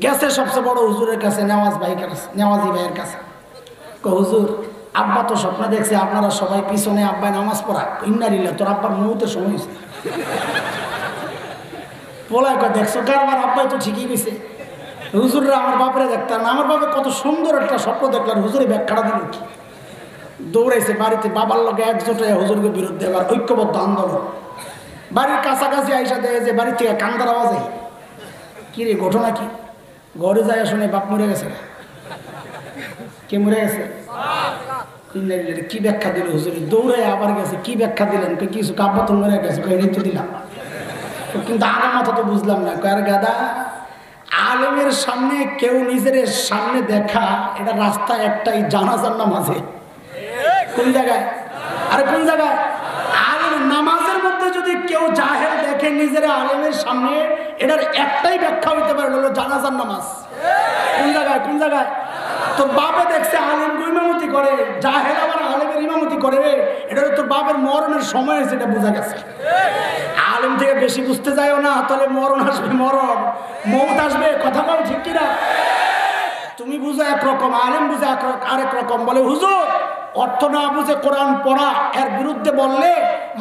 গেছে সবচেয়ে বড় হুজুরের কাছে, নেওয়াজি ভাইয়ের কাছে। হুজুর আব্বা তো স্বপ্ন দেখছে আপনারা সবাই পিছনে আব্বাই নামাজ পড়া, ইন্নারিল্লাহ তোর আব্বার মুহূর্তের সময় হয়েছে। পোলায় কয় দেখছো কারবার, আব্বাই তো ঠিকই গেছে। হুজুররা আমার বাপরে দেখতাম না, আমার বাপে কত সুন্দর একটা স্বপ্ন দেখলাম, হুজুরে ব্যাখ্যাটা দিল কি? দৌড়াইছে বাড়িতে, বাবার লগে একজোট হয়ে হুজুরের বিরুদ্ধে এবার ঐক্যবদ্ধ আন্দোলন। বাড়ির কাছাকাছি আইসা দেয় যে বাড়ির থেকে কান্দার আওয়াজ হয়, কি রে ঘটনা কি? ঘরে যায় শুনে বাপ মরে গেছে। কে মরে গেছে? কি ব্যাখ্যা দিল হুজুর? দৌড়ায় আবার গেছে, কি ব্যাখ্যা দিলেন? কিছু কাব্বা তো মরে গেছে, তো দিলাম, কিন্তু আমার মাথা তো বুঝলাম না। কার গাদা আলেমের সামনে কেউ নিজের সামনে দেখা, এটা রাস্তা একটাই, জানাজার নামাজে। কোন জায়গায়? আরে কোন জায়গায়? আলেম নামাজের মধ্যে যদি কেউ জাহেল দেখে নিজের আলেমের সামনে, এটার একটাই ব্যাখ্যা হইতে পারে, হলো জানাজার নামাজ। কোন জায়গায়? কোন জায়গায়? তোর বাপে দেখছে আলেম ইমামতি করে, জাহেল আবার আলেমের ইমামতি করে, এটা তোর বাপের মরণের সময় হয়েছে, এটা বোঝা গেছে। আলেম থেকে বেশি বুঝতে যায়ও না, তাহলে মরণ আসবে, মরণ মৌত আসবে। কথা বল ঠিক কিনা? তুমি বুঝো একরকম, আলেম বুঝে আরেক রকম। বলে হুজুর অর্থ না বুঝে কোরআন পড়া, এর বিরুদ্ধে বললে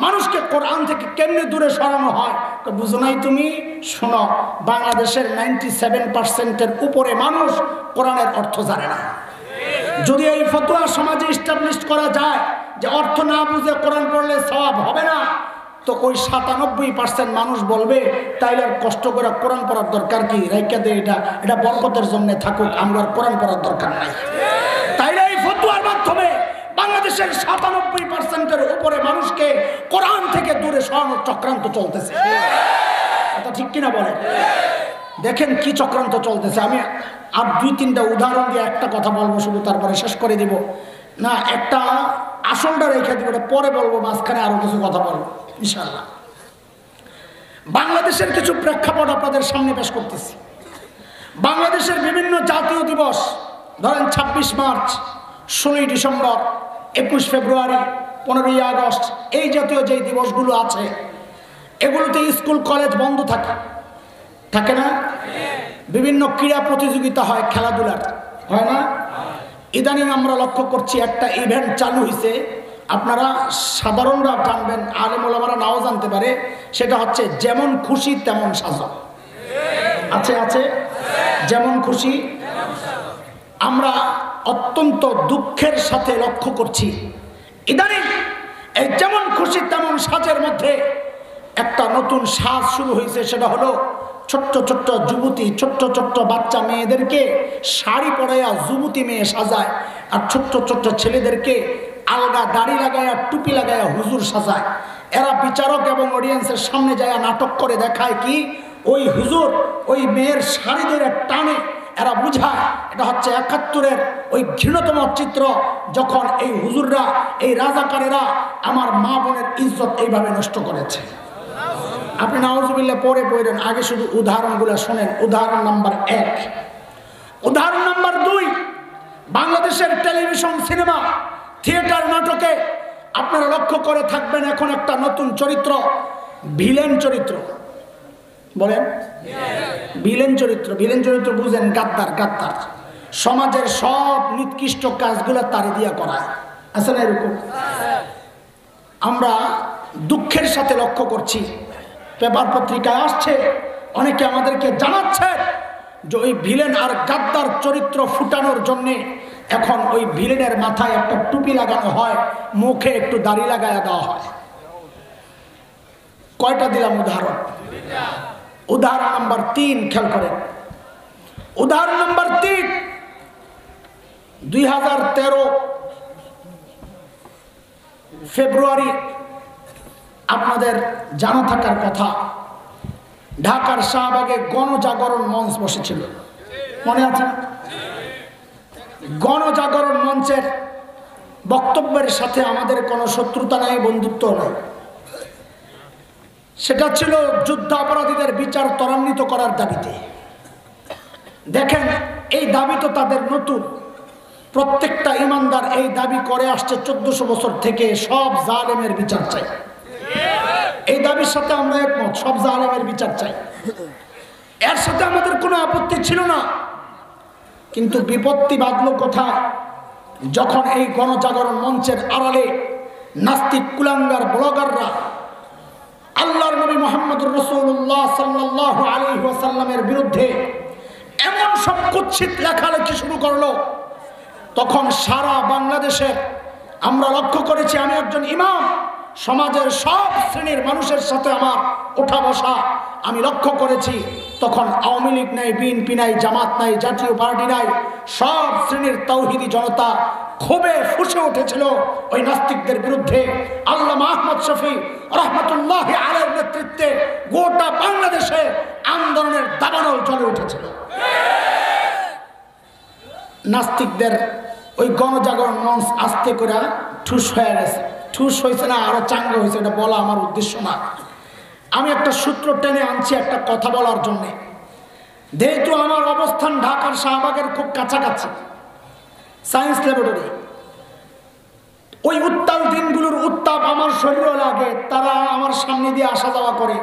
মানুষকে কোরআন থেকে কেমনে দূরে সরানো হয়। তো বুঝো নাই তুমি? শোনো, বাংলাদেশের 97% উপরে মানুষ কোরআনের অর্থ জানে না। যদি এই ফতোয়া সমাজে এস্টাবলিশ করা যায় যে অর্থ না বুঝে কোরআন পড়লে সওয়াব হবে না, তো ওই 97% মানুষ বলবে তাইলে আর কষ্ট করে কোরআন পড়ার দরকার কি, রাইখা দে, এটা বরকতের জন্য থাকুক, আমরা কোরআন পড়ার দরকার নাই। তাইলে এই ফতোয়ার মাধ্যমে বাংলাদেশের 97%-এর উপরে মানুষকে কোরআন থেকে দূরে সরানোর চক্রান্ত চলতেছে। এটা ঠিক কিনা বলেন? দেখেন কি চক্রান্ত চলতেছে। আমি আর 2-3টা উদাহরণ দিয়ে একটা কথা বলবো শুধু, তারপরে শেষ করে দিব। না, একটা আসলটা রেখে দিব, এটা পরে বলবো, মাঝখানে আরো কিছু কথা বলবো ইনশাআল্লাহ। বাংলাদেশের কিছু প্রেক্ষাপট আপনাদের সামনে পেশ করতেছি। বাংলাদেশের বিভিন্ন জাতীয় দিবস, ধরেন 26 মার্চ, 16ই ডিসেম্বর, 21 ফেব্রুয়ারি, 15ই আগস্ট, এই জাতীয় যে দিবসগুলো আছে এগুলোতে স্কুল কলেজ বন্ধ থাকে না? বিভিন্ন ক্রীড়া প্রতিযোগিতা হয়, খেলাধুলার হয় না? ইদানিং আমরা লক্ষ্য করছি একটা ইভেন্ট চালু হয়েছে, আপনারা সাধারণরা জানবেন, আলেম ওলামারা নাও জানতে পারে, সেটা হচ্ছে যেমন খুশি তেমন সাজো। আছে যেমন খুশি। আমরা অত্যন্ত দুঃখের সাথে লক্ষ্য করছি ইদানিং এই যেমন খুশি তেমন সাজের মধ্যে একটা নতুন সাজ শুরু হয়েছে। সেটা হলো ছোট্ট ছোট্ট যুবতী, ছোট্ট ছোট্ট বাচ্চা মেয়েদেরকে শাড়ি পরাইয়া যুবতী মেয়ে সাজায়, আর ছোট্ট ছোট্ট ছেলেদেরকে আলগা দাড়ি লাগায়া টুপি লাগায়া হুজুর সাজায়। এরা বিচারক এবং অডিয়েন্সের সামনে যায় নাটক করে দেখায় কি ওই হুজুর ওই মেয়ের শাড়ি ধরে টানে, এরা বুঝায় এটা হচ্ছে 71-এর ওই ঘৃণতম চিত্র, যখন এই হুজুররা, এই রাজাকারেরা আমার মা বোনের ইজ্জত এইভাবে নষ্ট করেছে। আপনি নাউজুবিল্লাহ পরে পড়েন, আগে শুধু উদাহরণগুলো শোনেন। উদাহরণ নাম্বার 1। উদাহরণ নাম্বার 2, বাংলাদেশের টেলিভিশন, সিনেমা, থিয়েটার, নাটকে আপনারা লক্ষ্য করে থাকবেন এখন একটা নতুন চরিত্র, ভিলেন চরিত্র। বলেন ভিলেন চরিত্র। ভিলেন চরিত্র বুঝেন? গাদ্দার। সমাজের সব নিকৃষ্ট কাজগুলো তারে দিয়া করায়, আছে না এরকম? আমরা দুঃখের সাথে লক্ষ্য করছি, পেপার পত্রিকায় আসছে, অনেকে আমাদেরকে জানাচ্ছে যে ওই ভিলেন আর গাদ্দার চরিত্র ফুটানোর জন্যে এখন ওই ভিলেনের মাথায় একটা টুপি লাগানো হয়, মুখে একটু দাড়ি লাগায়া দেওয়া হয়। কয়টা দিলাম উদাহরণ? উদাহরণ নাম্বার 3 খেয়াল করেন। উদাহরণ নাম্বার 3, 2013 ফেব্রুয়ারি, আপনাদের জানা থাকার কথা, ঢাকার শাহবাগে গণজাগরণ মঞ্চ বসেছিল, মনে আছে? গণজাগরণ মঞ্চের বক্তব্যের সাথে আমাদের কোনো শত্রুতা নাই, বন্ধুত্ব নাই। সেটা ছিল যুদ্ধাপরাধীদের বিচার ত্বরান্বিত করার দাবিতে। দেখেন, এই দাবি তো তাদের নতুন, প্রত্যেকটা ইমানদার এই দাবি করে আসছে 1400 বছর থেকে, সব জালেমের বিচার চাই। এই দাবির সাথে আমরা একমত, সব জালেমের বিচার চাই, এর সাথে আমাদের কোনো আপত্তি ছিল না। কিন্তু বিপত্তি বাঁধলো কোথায়? যখন এই গণজাগরণ মঞ্চের আড়ালে নাস্তিক কুলাঙ্গার ব্লগাররা আল্লাহর নবী মুহাম্মদুর রাসূলুল্লাহ সাল্লাল্লাহু আলাইহি ওয়াসাল্লামের বিরুদ্ধে এমন সব কুৎসিত লেখালেখি শুরু করলো, তখন সারা বাংলাদেশের আমরা লক্ষ্য করেছি, আমি একজন ইমাম, সমাজের সব শ্রেণীর মানুষের সাথে আমার ওঠা বসা, আমি লক্ষ্য করেছি তখন আওয়ামী লীগ নাই, বিএনপি নাই, জামাত নাই, জাতীয় পার্টি নাই, সব শ্রেণীর তাওহীদি জনতা ক্ষোভে ফুঁসে উঠেছিল ওই নাস্তিকদের বিরুদ্ধে। আল্লামা আহমদ শফী রাহমাতুল্লাহি আলাইহির নেতৃত্বে গোটা বাংলাদেশে আন্দোলনের দাবানল জ্বলে উঠেছিল। নাস্তিকদের ওই গণজাগরণ মঞ্চ আস্তে করে ঠুস হয়ে গেছে। ঠুস হয়েছে না, আরো চাঙ্গা হয়েছে, এটা বলা আমার উদ্দেশ্য না। আমি একটা সূত্র টেনে আনছি একটা কথা বলার জন্য। যেহেতু আমার অবস্থান ঢাকার শাহবাগের খুব কাছাকাছি, সায়েন্স ল্যাবরেটরি, ওই উত্তাল দিনগুলোর উত্তাপ আমার শরীরে লাগে। তারা আমার সামনে দিয়ে আসা যাওয়া করে,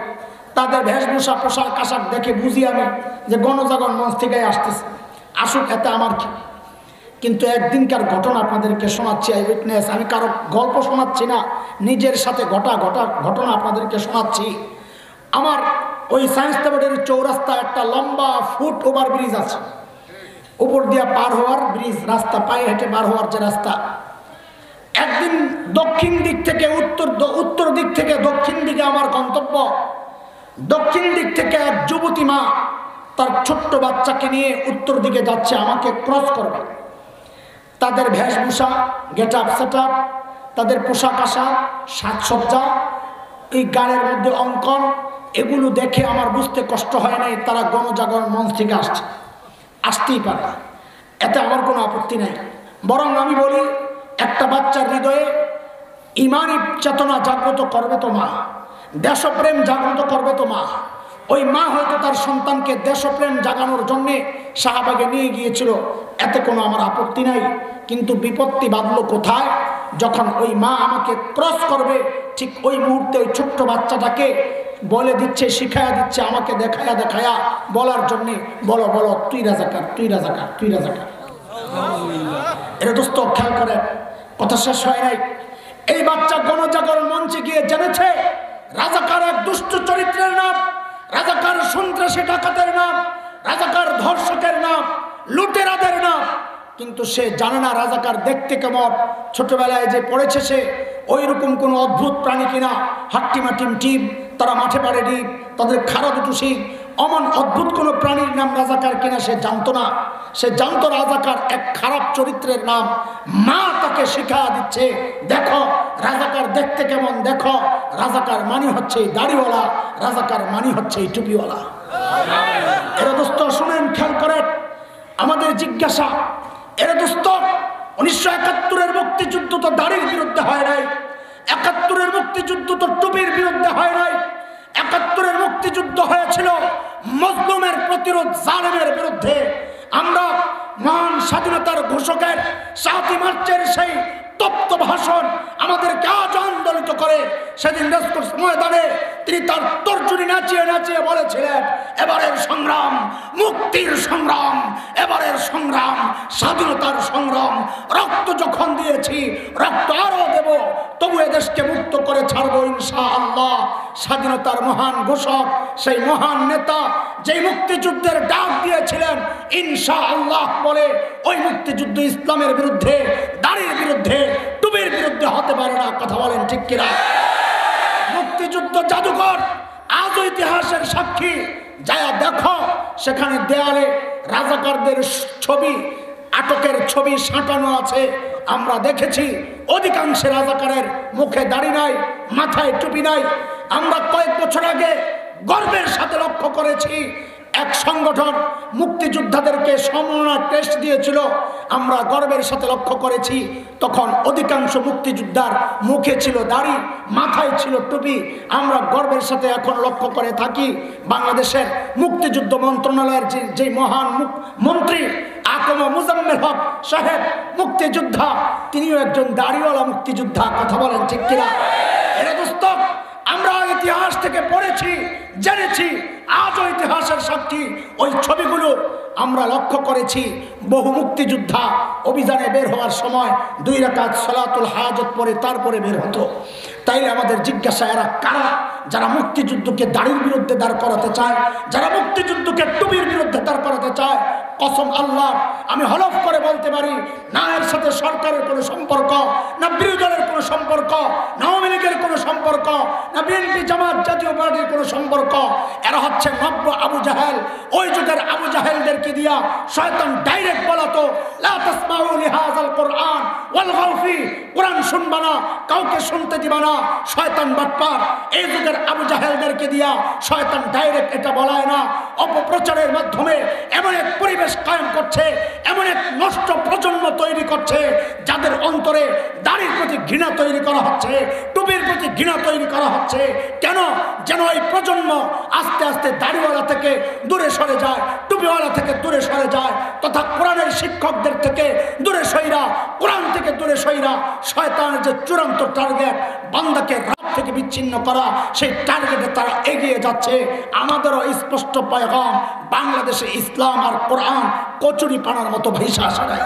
তাদের বেশভূষা, পোশাক আশাক দেখে বুঝি আমি যে গণজাগরণ মঞ্চ থেকে আসতেছে, আসুক, এতে আমার কি। কিন্তু একদিনকার ঘটনা আপনাদেরকে শোনাচ্ছি, আই উইটনেস। আমি কারো গল্প শোনাচ্ছি না, নিজের সাথে ঘটনা আপনাদেরকে শোনাচ্ছি। আমার ওই সায়েন্স ল্যাবরেটরির চৌরাস্তায় একটা লম্বা ফুট ওভার ব্রিজ আছে, উপর দিয়ে পার হওয়ার ব্রিজ, রাস্তা, পায়ে হেঁটে পার হওয়ার যে রাস্তা। একদিন দক্ষিণ দিক থেকে উত্তর দিক থেকে দক্ষিণ দিকে আমার গন্তব্য। দক্ষিণ দিক থেকে এক যুবতী মা তার ছোট্ট বাচ্চাকে নিয়ে উত্তর দিকে যাচ্ছে, আমাকে ক্রস করবে। তাদের বেশভূষা, গেট আপ সেট আপ, তাদের পোশাক আশাক, সাজসজ্জা, এই গানের মধ্যে অঙ্কন, এগুলো দেখে আমার বুঝতে কষ্ট হয় নাই তারা গণজাগরণ মঞ্চ থেকে আসছে। আসতেই পারে, এতে আমার কোনো আপত্তি নাই। বরং আমি বলি, একটা বাচ্চার হৃদয়ে ইমানি চেতনা জাগ্রত করবে তো মা, দেশপ্রেম জাগ্রত করবে তো মা। ওই মা হয়তো তার সন্তানকে দেশপ্রেম জাগানোর জন্যে শাহবাগে নিয়ে গিয়েছিল, এতে কোনো আমার আপত্তি নাই। কিন্তু বিপত্তি বাঁধলো কোথায়? যখন ওই মা আমাকে ক্রস করবে, ঠিক ওই মুহূর্তে ওই ছোট্ট বাচ্চাটাকে বলে দিচ্ছে, শিখায়া দিচ্ছে, আমাকে দেখায়া দেখায়া বলার জন্যে, বলো বলো তুই রাজাকার, তুই রাজাকার, তুই রাজাকার। এটা দোস্ত খেয়াল করে, কথা শেষ হয় নাই। এই বাচ্চা গণজাগরণ মঞ্চে গিয়ে জেনেছে রাজাকার এক দুষ্ট চরিত্রের নাম, রাজাকার সন্ত্রাসী ডাকাতের নাম, রাজাকার ধর্ষকের নাম, লুটেরাদের নাম। কিন্তু সে জানে না রাজাকার দেখতে কেমন। ছোটবেলায় যে পড়েছে সে ওই রকম কোনো অদ্ভুত প্রাণী কিনা, হাট্টিমাটিম টিম, তারা মাঠে পাড়ে ডিম, তাদের খাড়া দুটো শিং, অমন অদ্ভুত কোনো প্রাণীর নাম রাজাকার কিনা সে জানতো না। সে জানতো রাজাকার এক খারাপ চরিত্রের নাম। মা তাকে শিখা দিচ্ছে, দেখো রাজাকার দেখতে কেমন, দেখো রাজাকার মানি হচ্ছে এই দাড়িওয়ালা, রাজাকার মানি হচ্ছে এই টুপিওয়ালা। এরা দোস্ত শুনেন, খেয়াল করেন, আমাদের জিজ্ঞাসা, এরা দোস্ত 1971-এর মুক্তিযুদ্ধ তো দাড়ির বিরুদ্ধে হয় নাই, 71-এর মুক্তিযুদ্ধ তো টুপির বিরুদ্ধে হয় নাই, 71-এর মুক্তিযুদ্ধ হয়েছিল মজলুমের প্রতিরোধ, জালেমের বিরুদ্ধে। আমরা মহান স্বাধীনতার ঘোষকের 7 মার্চের সেই তপ্ত ভাষণ আমাদেরকে আজ আন্দোলিত করে। সেদিন রেসকোর্স ময়দানে তিনি তার তর্জনী নাচিয়ে নাচিয়ে বলেছিলেন, এবারের সংগ্রাম মুক্তির সংগ্রাম, এবারের সংগ্রাম স্বাধীনতার সংগ্রাম। রক্ত যখন দিয়েছি, রক্ত আরো দেব, তবু এদেশকে মুক্ত করে ছাড়বো ইনশাআল্লাহ। স্বাধীনতার মহান ঘোষক, সেই মহান নেতা যেই মুক্তিযুদ্ধের ডাক দিয়েছিলেন ইনশাআল্লাহ বলে, ওই মুক্তিযুদ্ধ ইসলামের বিরুদ্ধে, দাড়ির বিরুদ্ধে, টুপির বিরুদ্ধে হতে পারে না। কথা বলেন ঠিক কিনা? মুক্তিযুদ্ধ জাদুঘর আজও ইতিহাসের সাক্ষী। যায়া দেখো, সেখানে দেয়ালে রাজাকারদের ছবি, আটকের ছবি সাঁটানো আছে। আমরা দেখেছি অধিকাংশ রাজাকারের মুখে দাড়ি নাই, মাথায় টুপি নাই। আমরা কয়েক বছর আগে গর্বের সাথে লক্ষ্য করেছি, এক সংগঠন মুক্তিযোদ্ধাদেরকে সম্মাননা টেস্ট দিয়েছিল। আমরা গর্বের সাথে লক্ষ্য করেছি, তখন অধিকাংশ মুক্তিযোদ্ধার মুখে ছিল দাড়ি, মাথায় ছিল টুপি। আমরা গর্বের সাথে এখন লক্ষ্য করে থাকি, বাংলাদেশের মুক্তিযুদ্ধ মন্ত্রণালয়ের যে মহান মন্ত্রী আকম মুজাম্মেল হক সাহেব মুক্তিযোদ্ধা, তিনিও একজন দাড়িওয়ালা মুক্তিযোদ্ধা। কথা বলেন ঠিক কিনা? এরা দোস্ত, আমরা ইতিহাস থেকে পড়েছি, জেনেছি, আজও ইতিহাসের সাক্ষী। ওই ছবিগুলো আমরা লক্ষ্য করেছি। বহু মুক্তিযোদ্ধা অভিযানে বের হওয়ার সময় 2 রাকাত সালাতুল হাজত পরে তারপরে বের হতো। তাইলে আমাদের জিজ্ঞাসা, এরা কারা? যারা মুক্তিযুদ্ধকে দাড়ির বিরুদ্ধে দাঁড় করাতে চায়, যারা মুক্তিযুদ্ধকে টুপির বিরুদ্ধে দাঁড় করাতে চায়, কসম আল্লাহ আমি হলফ করে বলতে পারি, না এর সাথে সরকারের কোনো সম্পর্ক, না বিরোধী দলের কোনো সম্পর্ক, না আওয়ামী লীগের কোনো সম্পর্ক, না বিএনপি জামাত জাতীয় পার্টির কোনো সম্পর্ক। এরা হচ্ছে নব্য আবু জাহেল। ওই যুগের আবু জাহেলদেরকে দিয়া শয়তান ডাইরেক্ট বলাতো, লা তাসমাউ লিহাযাল কুরআন ওয়ালগাউ ফি, কোরআন শুনবা না, কাউকে শুনতে দিবা না, শয়তান বাটপার। এই যুগের আবু জাহেলদেরকে দিয়া শয়তান ডাইরেক্ট এটা বলায় না, অপপ্রচারের মাধ্যমে এমন এক পরিবেশ কায়েম করছে, এমন এক নষ্ট প্রজন্ম তৈরি করছে, যাদের অন্তরে দাড়ির প্রতি ঘৃণা তৈরি করা হচ্ছে, টুপির প্রতি ঘৃণা তৈরি করা হচ্ছে। কেন? যেন এই প্রজন্ম আস্তে আস্তে দাড়িওয়ালা থেকে দূরে সরে যায়, টুপিওয়ালা থেকে দূরে সরে যায়, তথা কোরআনের শিক্ষকদের থেকে দূরে সইরা, কোরআন থেকে দূরে সইরা। শয়তানের যে চূড়ান্ত টার্গেট, বান্দাকে রাত থেকে বিচ্ছিন্ন করা, সেই টার্গেটে তারা এগিয়ে যাচ্ছে। আমাদেরও স্পষ্ট পয়গাম, বাংলাদেশে ইসলাম আর কোরআন কচুরি পানার মতো ভেসে আসে নাই।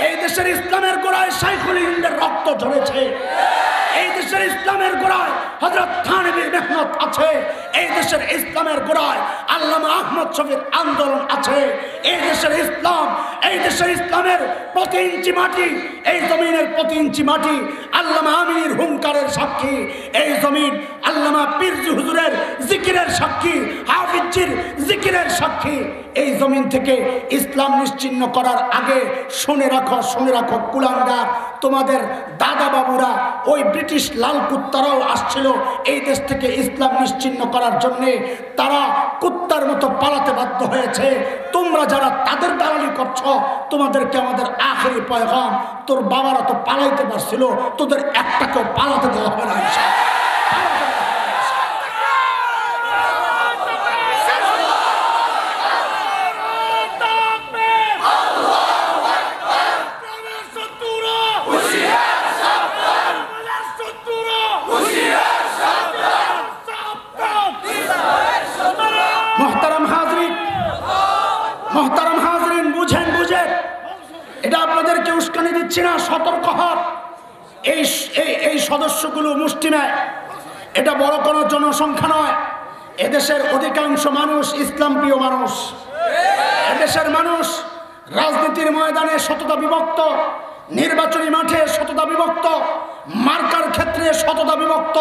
এই দেশের ইসলামের গোড়ায় শাইখুল হিন্দের রক্ত ঝরেছে। এই দেশের ইসলামের গোড়ায় হযরত থানভীর মেহনত আছে। এই দেশের ইসলামের গোড়ায় আল্লামা আহমদ শফীর আন্দোলন আছে। এই দেশের ইসলাম, এই দেশের ইসলামের প্রতি ইঞ্চি মাটি, এই জমিনের প্রতি ইঞ্চি মাটি আল্লামা আমিনীর হুঙ্কারের সাক্ষী। এই জমিন আল্লামা পীরজি হুজুরের জিকিরের সাক্ষী, হাফিজজির জিকিরের সাক্ষী। এই জমিন থেকে ইসলাম নিশ্চিহ্ন করার আগে শুনে রাখো, শুনে রাখো কুলাঙ্গার, তোমাদের দাদা বাবুরা, ওই ব্রিটিশ লাল কুত্তারাও আসছিল এই দেশ থেকে ইসলাম নিশ্চিহ্ন করার জন্যে। তারা কুত্তার মতো পালাতে বাধ্য হয়েছে। তোমরা যারা তাদের দালালি করছো, তোমাদেরকে আমাদের আখেরি পয়গাম, তোর বাবারা তো পালাইতে পারছিল, তোদের একটাকেও পালাতে দেওয়া হবে না। মোহতারাম হাজরিন, মোহতারাম হাজরিন, বুঝেন, এটা আপনাদেরকে উস্কানি দিচ্ছি না, সতর্ক হন। এই সদস্যগুলো মুষ্টিমেয়, এটা বড় কোনো জনসংখ্যা নয়। এদেশের অধিকাংশ মানুষ ইসলাম প্রিয় মানুষ। এদেশের মানুষ রাজনীতির ময়দানে সততা বিভক্ত, নির্বাচনী মাঠে সততা বিভক্ত, মার্কার ক্ষেত্রে সততা বিভক্ত,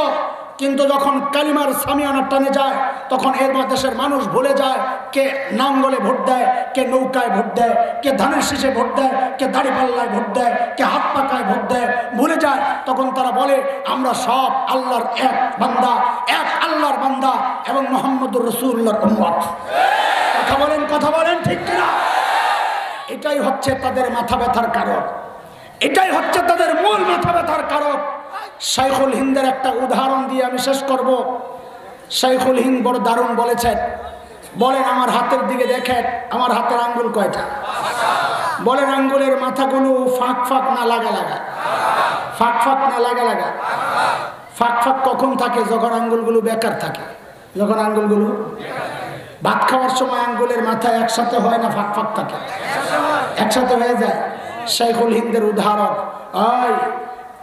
কিন্তু যখন কালিমার সামিয়ানা টানে যায় তখন এর দেশের মানুষ ভুলে যায় কে নাঙ্গলে ভোট দেয়, কে নৌকায় ভোট দেয়, কে ধানের শীষে ভোট দেয়, কে দাড়িপাল্লায় ভোট দেয়, কে হাত পাকায় ভোট দেয়, ভুলে যায়। তখন তারা বলে আমরা সব আল্লাহর এক বান্দা, এক আল্লাহর বান্দা এবং মুহাম্মদুর রাসূলুল্লাহর উম্মত। কথা বলেন ঠিক কিনা? এটাই হচ্ছে তাদের মাথা ব্যথার কারণ, এটাই হচ্ছে তাদের মূল মাথা ব্যথার কারণ। শাইখুল হিন্দের একটা উদাহরণ দিয়ে আমি শেষ করব। শাইখুল হিন্দ বড় দারুণ বলেছেন। বলেন আমার হাতের দিকে দেখেন, আমার হাতের আঙ্গুল কয়টা? বলেন আঙ্গুলের মাথাগুলো ফাঁক ফাঁক না লাগা লাগা? ফাঁক ফাঁক না লাগা লাগা? ফাঁক ফাঁক কখন থাকে? যখন আঙ্গুলগুলো বেকার থাকে। যখন আঙ্গুলগুলো ভাত খাওয়ার সময় আঙ্গুলের মাথা একসাথে হয় না, ফাঁক ফাঁক থাকে? একসাথে হয়ে যায়। শাইখুল হিন্দের উদাহরণ, ওই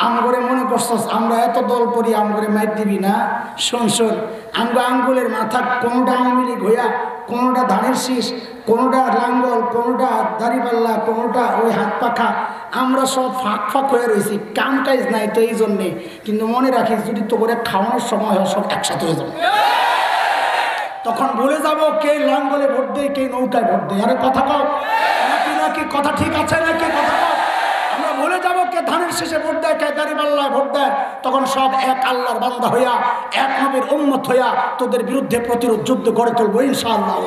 আমগরে মনে করছস আমরা এত দল করি, আমগরে মাইর দিবি না? শোন আঙ্গুলের মাথা কোনোটা আওয়ামী লীগ হইয়া, কোনোটা ধানের শীষ, কোনোটা লাঙ্গল, কোনোটা দাড়িপাল্লা, কোনোটা ওই হাত পাখা, আমরা সব ফাঁক ফাঁক হয়ে রয়েছি, কাম কাজ নাই তো এই জন্যে। কিন্তু মনে রাখিস যদি তো করে খাওয়ানোর সময় হয় সব একসাথে হয়ে যাবে, তখন ভুলে যাব কে লাঙ্গলে ভোট দেয়, কে নৌকায় ভোট দেয়। আরে কথা কও নাকি কথা ঠিক আছে নাকি? কথা কও। আমরা ভুলে যাব কে ধানের শেষে ভোট দেয়, কে দাড়িপাল্লায় ভোট দেয়। তখন সব এক আল্লাহর বান্দা হইয়া, এক নবীর উম্মত হইয়া তোদের বিরুদ্ধে প্রতিরোধ যুদ্ধ গড়ে তুলবো ইনশাআল্লাহ।